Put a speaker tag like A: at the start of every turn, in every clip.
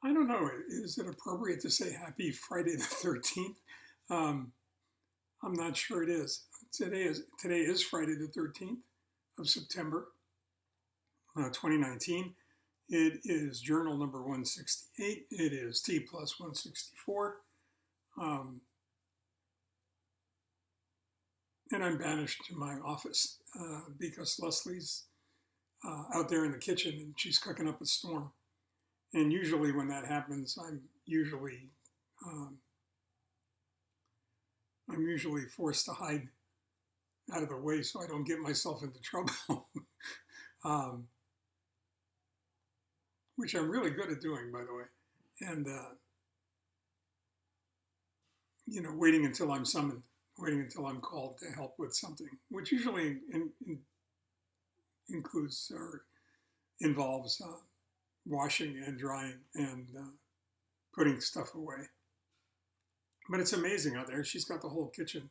A: I don't know. Is it appropriate to say Happy Friday the 13th? Um, I'm not sure it is. Today is Friday the 13th of September, 2019. It is journal number 168. It is T plus 164. Um, and I'm banished to my office because Lesley's out there in the kitchen and she's cooking up a storm. And usually when that happens, um, I'm usually forced to hide out of the way so I don't get myself into trouble, um, which I'm really good at doing, by the way. And waiting until I'm summoned, waiting until I'm called to help with something, which usually includes or involves washing and drying and putting stuff away. But it's amazing out there. She's got the whole kitchen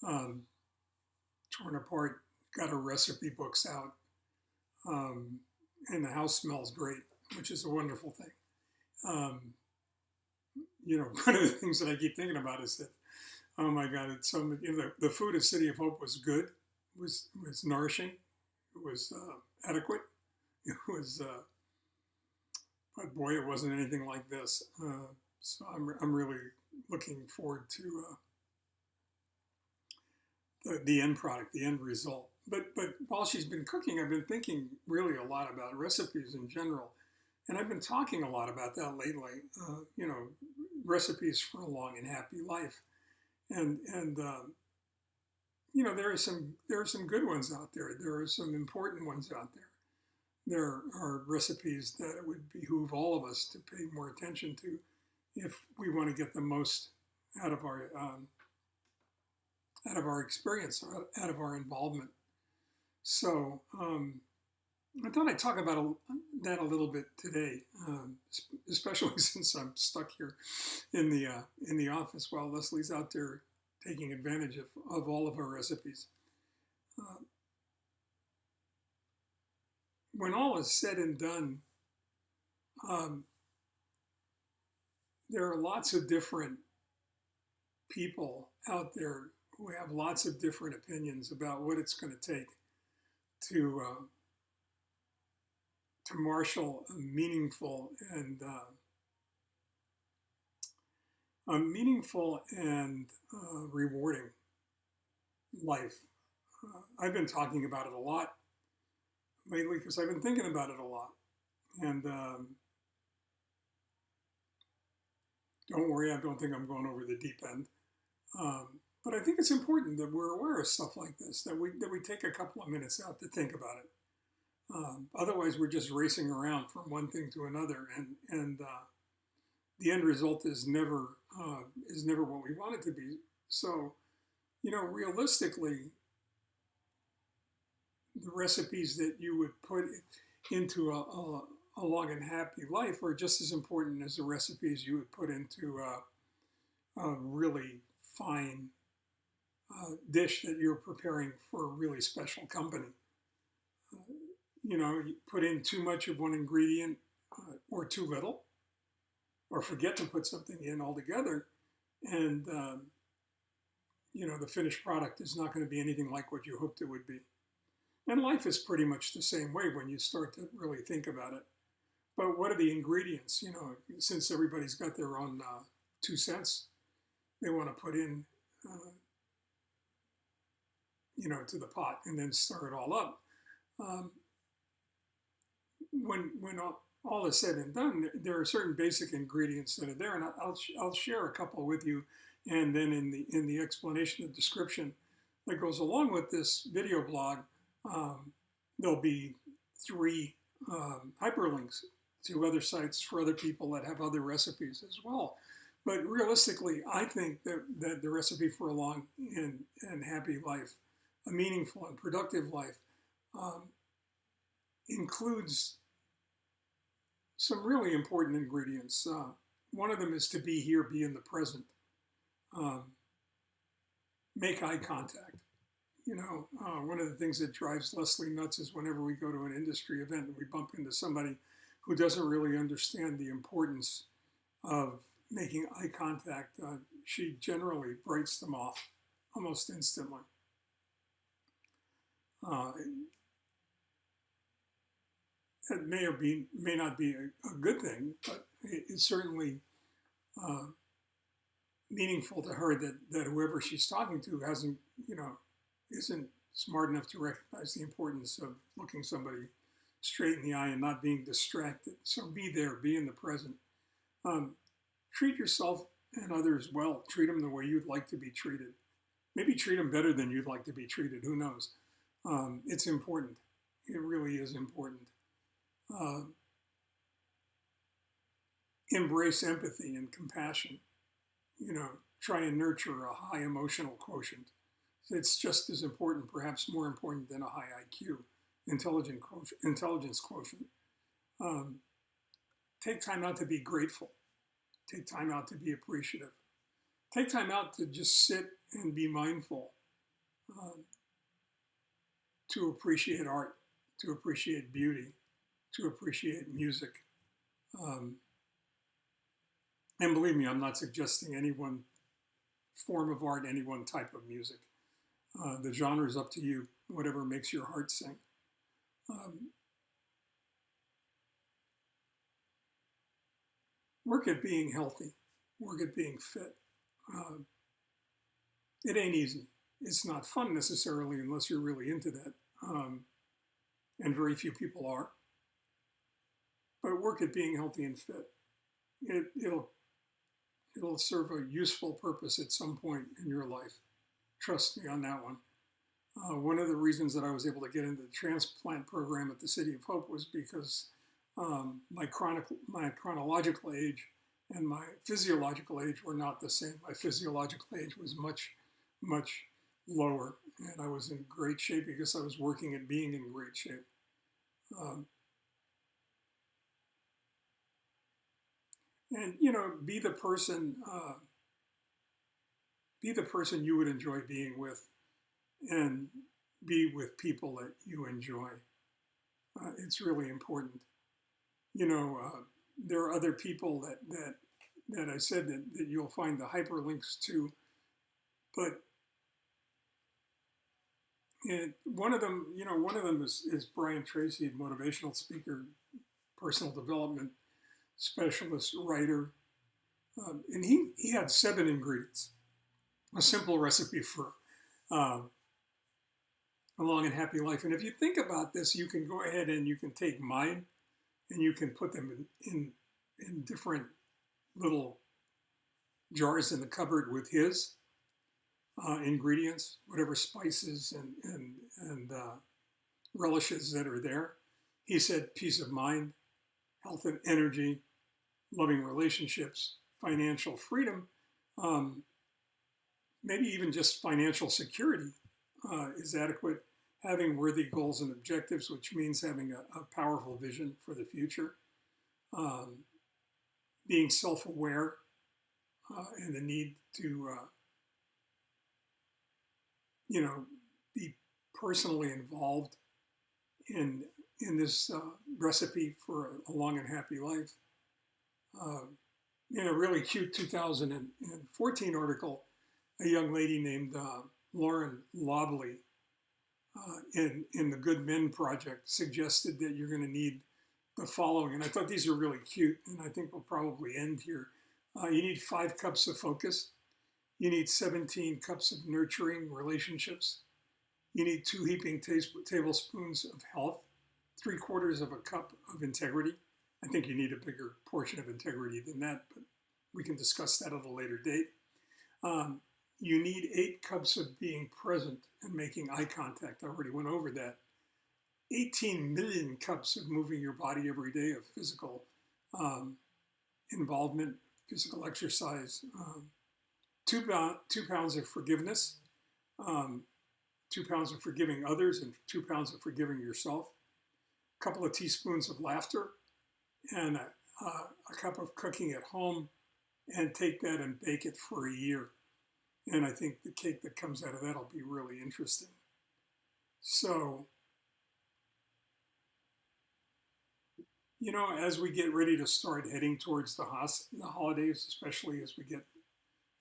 A: um, torn apart, got her recipe books out, um, and the house smells great, which is a wonderful thing. Um, one of the things that I keep thinking about is that, oh my God, it's so the food at City of Hope was good, was nourishing, it was adequate, it was, but boy, it wasn't anything like this. So I'm really looking forward to the end product, the end result. But while she's been cooking, I've been thinking really a lot about recipes in general, and I've been talking a lot about that lately. Recipes for a long and happy life, and there are some good ones out there. There are some important ones out there. There are recipes that it would behoove all of us to pay more attention to if we want to get the most out of our experience, out of our involvement. So I thought I'd talk about that a little bit today, especially since I'm stuck here in the office while Lesley's out there taking advantage of all of our recipes. Uh, when all is said and done, um, there are lots of different people out there who have lots of different opinions about what it's going to take to marshal a meaningful and rewarding life. I've been talking about it a lot lately because I've been thinking about it a lot. And don't worry, I don't think I'm going over the deep end. But I think it's important that we're aware of stuff like this, that we take a couple of minutes out to think about it. Otherwise, we're just racing around from one thing to another, and the end result is never what we want it to be. So, realistically, the recipes that you would put into a long and happy life are just as important as the recipes you would put into a really fine dish that you're preparing for a really special company. You put in too much of one ingredient or too little, or forget to put something in altogether, and the finished product is not going to be anything like what you hoped it would be. And life is pretty much the same way when you start to really think about it. But what are the ingredients? Since everybody's got their own 2 cents, they want to put in, to the pot and then stir it all up. Um, when all is said and done, there are certain basic ingredients that are there, and I'll share a couple with you, and then in the explanation and description that goes along with this video blog, there'll be 3 hyperlinks to other sites for other people that have other recipes as well. But realistically, I think that the recipe for a long and happy life, a meaningful and productive life, includes some really important ingredients. One of them is to be here, be in the present, make eye contact. One of the things that drives Lesley nuts is whenever we go to an industry event and we bump into somebody who doesn't really understand the importance of making eye contact, she generally breaks them off almost instantly. Uh, it may not be a good thing, but it's certainly uh, meaningful to her that whoever she's talking to hasn't, isn't smart enough to recognize the importance of looking somebody straight in the eye and not being distracted. So be there, be in the present. Um, Treat yourself and others well. Treat them the way you'd like to be treated. Maybe treat them better than you'd like to be treated. Who knows? It's important. It really is important. Uh, Embrace empathy and compassion. Try and nurture a high emotional quotient. It's just as important, perhaps more important than a high IQ, intelligence quotient. Um, Take time out to be grateful. Take time out to be appreciative. Take time out to just sit and be mindful, um, to appreciate art, to appreciate beauty, to appreciate music. Um, and believe me, I'm not suggesting any one form of art, any one type of music. The genre is up to you, whatever makes your heart sing. Um, Work at being healthy, work at being fit. Uh, it ain't easy. It's not fun necessarily unless you're really into that. And very few people are. But work at being healthy and fit. It'll serve a useful purpose at some point in your life. Trust me on that one. One of the reasons that I was able to get into the transplant program at the City of Hope was because my chronological age and my physiological age were not the same. My physiological age was much, much lower, and I was in great shape because I was working at being in great shape. And be the person you would enjoy being with, and be with people that you enjoy. It's really important. There are other people that I said that you'll find the hyperlinks to, but one of them is Brian Tracy, motivational speaker, personal development specialist, writer, and he had 7 ingredients, a simple recipe for a long and happy life. And if you think about this, you can go ahead and you can take mine and you can put them in different little jars in the cupboard with his ingredients, whatever spices and relishes that are there. He said peace of mind, health and energy, loving relationships, financial freedom, maybe even just financial security is adequate. Having worthy goals and objectives, which means having a powerful vision for the future. Being self-aware and the need to, be personally involved in this recipe for a long and happy life. In a really cute 2014 article, a young lady named Lauren Lobley in the Good Men Project suggested that you're going to need the following. And I thought these are really cute, and I think we'll probably end here. You need 5 cups of focus. You need 17 cups of nurturing relationships. You need 2 heaping tablespoons of health, 3/4 of a cup of integrity. I think you need a bigger portion of integrity than that, but we can discuss that at a later date. You need 8 cups of being present and making eye contact. I already went over that. 18 million cups of moving your body every day, of physical involvement, physical exercise. 2 pounds of forgiveness, 2 pounds of forgiving others, and 2 pounds of forgiving yourself. A couple of teaspoons of laughter, and a cup of cooking at home, and take that and bake it for a year. And I think the cake that comes out of that will be really interesting. So, as we get ready to start heading towards the holidays, especially as we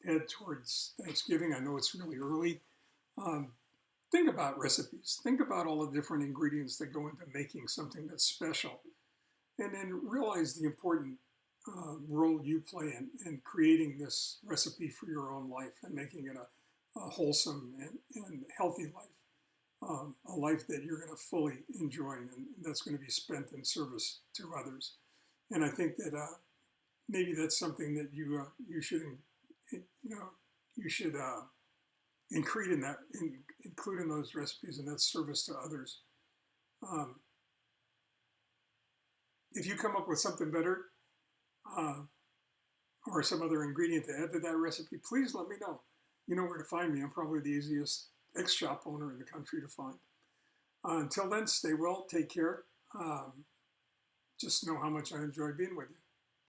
A: head towards Thanksgiving, I know it's really early. Um, think about recipes. Think about all the different ingredients that go into making something that's special, and then realize the important role you play in creating this recipe for your own life and making it a wholesome and healthy life. A life that you're going to fully enjoy and that's going to be spent in service to others. And I think that maybe that's something that you should you should include include in those recipes, and that's service to others. Um, if you come up with something better uh, or some other ingredient to add to that recipe, please let me know. You know where to find me. I'm probably the easiest ex-shop owner in the country to find. Until then, stay well, take care. Just know how much I enjoy being with you.